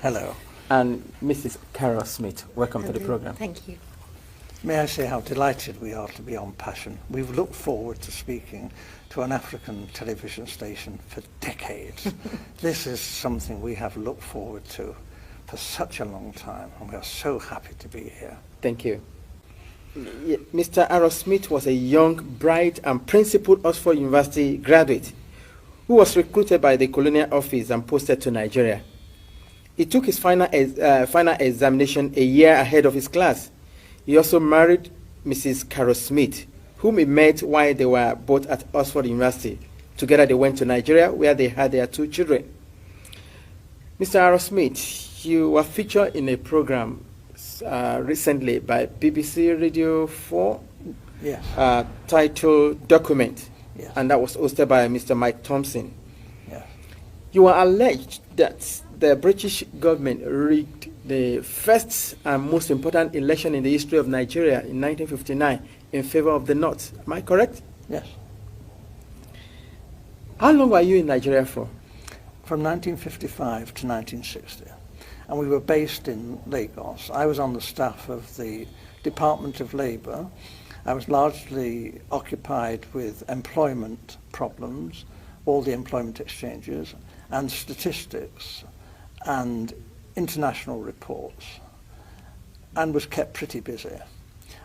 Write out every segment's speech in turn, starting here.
Hello. And Mrs. Carol Smith. Welcome to the program. Thank you. May I say how delighted we are to be on Passion. We've looked forward to speaking to an African television station for decades. This is something we have looked forward to for such a long time, and we are so happy to be here. Thank you. Mr. Aaron Smith was a young, bright, and principled Oxford University graduate who was recruited by the Colonial Office and posted to Nigeria. He took his final examination a year ahead of his class. He also married Mrs. Carol Smith, whom he met while they were both at Oxford University. Together they went to Nigeria, where they had their 2 children. Mr. Aaron Smith, you were featured in a program recently by BBC Radio 4, Yes. titled Document, Yes. and that was hosted by Mr. Mike Thompson. Yes. You are alleged that the British government rigged the first and most important election in the history of Nigeria in 1959 in favor of the North. Am I correct? Yes. How long were you in Nigeria for? From 1955 to 1960. And we were based in Lagos. I was on the staff of the Department of Labour. I was largely occupied with employment problems, all the employment exchanges, and statistics, and international reports, and was kept pretty busy.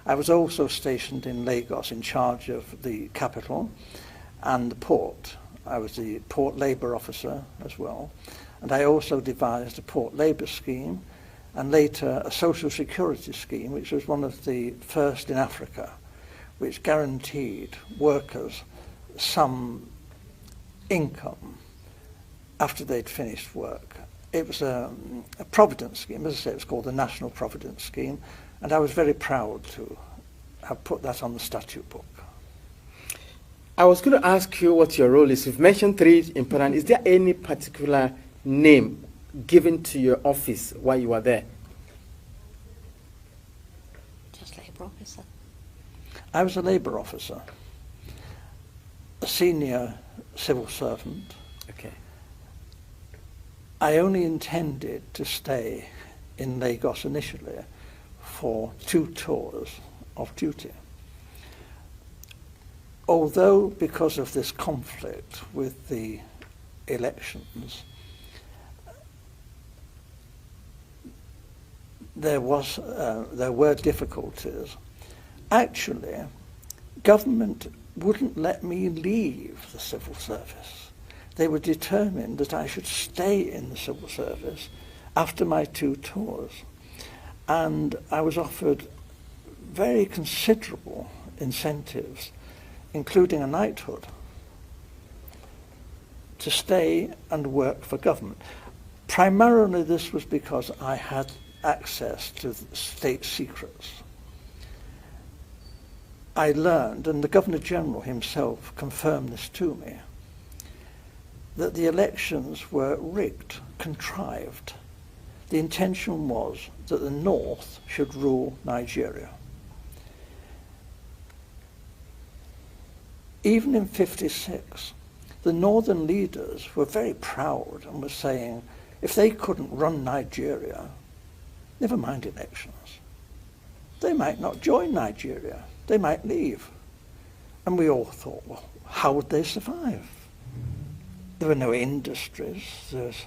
I was also stationed in Lagos in charge of the capital and the port. I was the port labour officer as well, and I also devised a port labour scheme and later a social security scheme, which was one of the first in Africa, which guaranteed workers some income after they'd finished work. It was a providence scheme. As I say, it was called the National Providence Scheme, and I was very proud to have put that on the statute book. I was going to ask you what your role is. You've mentioned 3 important. Is there any particular name given to your office while you were there? Just labour officer. I was a labour officer, a senior civil servant. Okay. I only intended to stay in Lagos initially for 2 tours of duty. Although, because of this conflict with the elections, there were difficulties. Actually, government wouldn't let me leave the civil service. They were determined that I should stay in the civil service after my 2 tours. And I was offered very considerable incentives, including a knighthood, to stay and work for government. Primarily this was because I had access to state secrets. I learned, and the Governor-General himself confirmed this to me, that the elections were rigged, contrived. The intention was that the North should rule Nigeria. Even in '56, the northern leaders were very proud and were saying, if they couldn't run Nigeria, never mind elections, they might not join Nigeria, they might leave. And we all thought, well, how would they survive? There were no industries, there's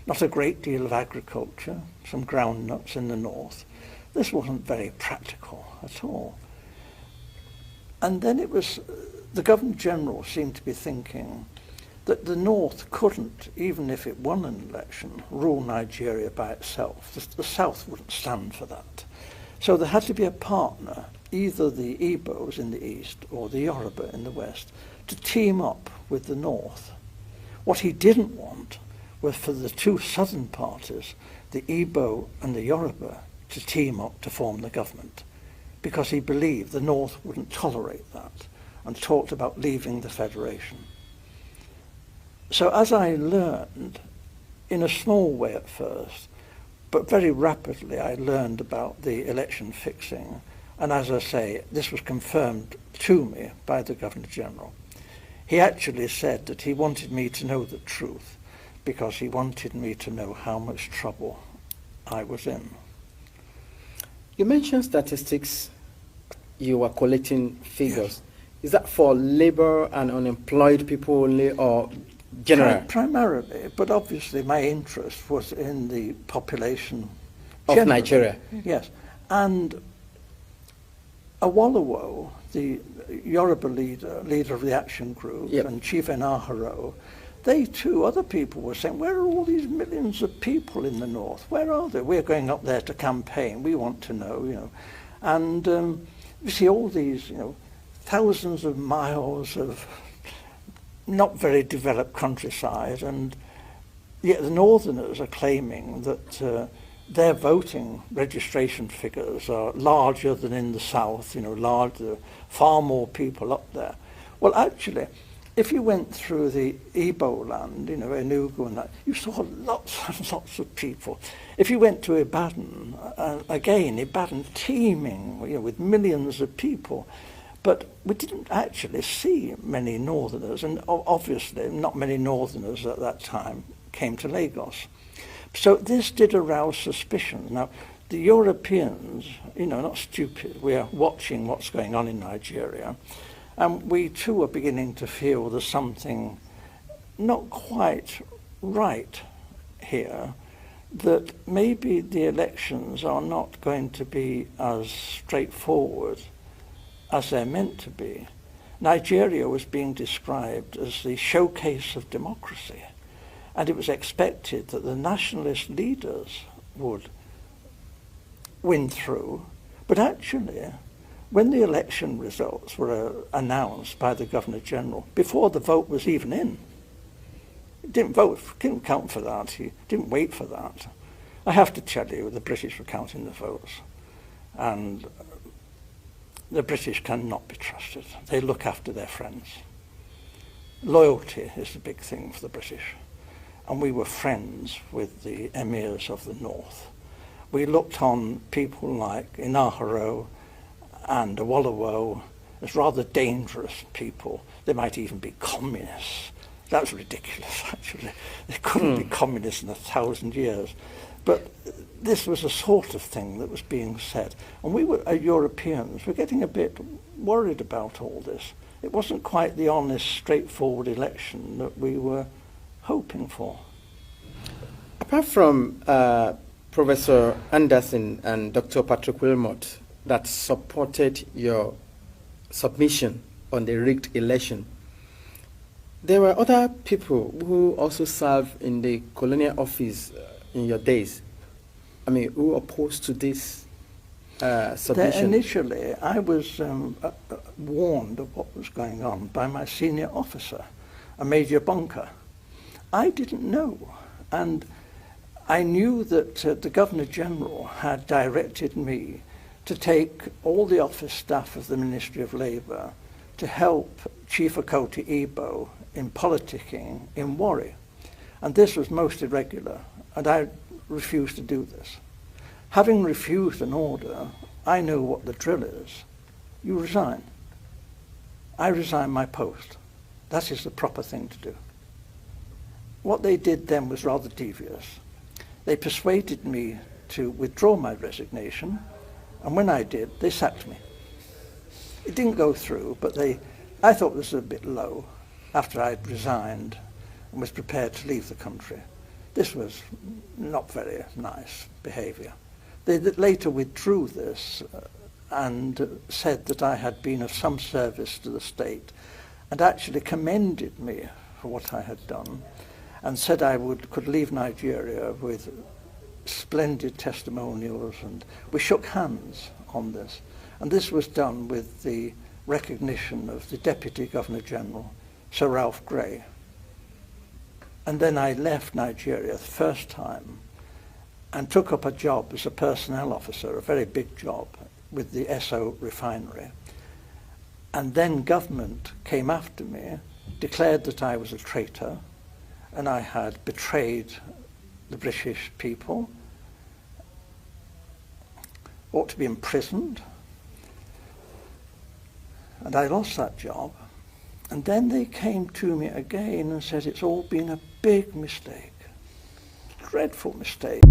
not a great deal of agriculture, some groundnuts in the north. This wasn't very practical at all. And then it was, the Governor-General seemed to be thinking that the North couldn't, even if it won an election, rule Nigeria by itself. The South wouldn't stand for that. So there had to be a partner, either the Igbos in the east or the Yoruba in the west, to team up with the North. What he didn't want was for the 2 southern parties, the Igbo and the Yoruba, to team up to form the government, because he believed the North wouldn't tolerate that and talked about leaving the federation. So as I learned, in a small way at first, but very rapidly I learned about the election fixing, and as I say, this was confirmed to me by the Governor-General. He actually said that he wanted me to know the truth, because he wanted me to know how much trouble I was in. You mentioned statistics. You were collecting figures. Yes. Is that for labor and unemployed people only, or general? Primarily, but obviously my interest was in the population of generally. Nigeria. Yes, and Awolowo, the Yoruba leader of the action group, yep. and Chief Enaharo, they too, other people were saying, where are all these millions of people in the north? Where are they? We're going up there to campaign. We want to know, you know. And you see all these, you know, thousands of miles of not very developed countryside, and yet the northerners are claiming that their voting registration figures are larger than in the south, you know, larger, far more people up there. Well, actually, if you went through the Igbo land, you know, Enugu and that, you saw lots and lots of people. If you went to Ibadan, again, Ibadan teeming, you know, with millions of people. But we didn't actually see many northerners, and obviously not many northerners at that time came to Lagos. So this did arouse suspicion. Now, the Europeans, you know, not stupid, we are watching what's going on in Nigeria, and we too are beginning to feel there's something not quite right here, that maybe the elections are not going to be as straightforward as they're meant to be. Nigeria was being described as the showcase of democracy, and it was expected that the nationalist leaders would win through. But actually, when the election results were announced by the Governor-General, before the vote was even in, he didn't vote, didn't count for that, he didn't wait for that. I have to tell you, the British were counting the votes, and the British cannot be trusted. They look after their friends. Loyalty is the big thing for the British. And we were friends with the emirs of the north. We looked on people like Enaharo and Awolowo as rather dangerous people. They might even be communists. That's ridiculous, actually. They couldn't be communists in 1,000 years. But this was a sort of thing that was being said. And we were, Europeans, were getting a bit worried about all this. It wasn't quite the honest, straightforward election that we were hoping for. Apart from Professor Anderson and Dr. Patrick Wilmot that supported your submission on the rigged election, there were other people who also served in the colonial office in your days. I mean, who opposed to this submission? Initially, I was warned of what was going on by my senior officer, a Major Bunker. I didn't know, and I knew that the Governor-General had directed me to take all the office staff of the Ministry of Labour to help Chief Okoti Igbo in politicking in Warri. And this was most irregular, and I refused to do this. Having refused an order, I know what the drill is. You resign. I resign my post. That is the proper thing to do. What they did then was rather devious. They persuaded me to withdraw my resignation, and when I did, they sacked me. It didn't go through, but I thought this was a bit low after I'd resigned and was prepared to leave the country. This was not very nice behaviour. They later withdrew this and said that I had been of some service to the state, and actually commended me for what I had done, and said I could leave Nigeria with splendid testimonials, and we shook hands on this. And this was done with the recognition of the Deputy Governor-General, Sir Ralph Grey. And then I left Nigeria the first time and took up a job as a personnel officer, a very big job, with the Esso refinery. And then government came after me, declared that I was a traitor, and I had betrayed the British people, ought to be imprisoned. And I lost that job. And then they came to me again and said it's all been a big mistake. Dreadful mistake.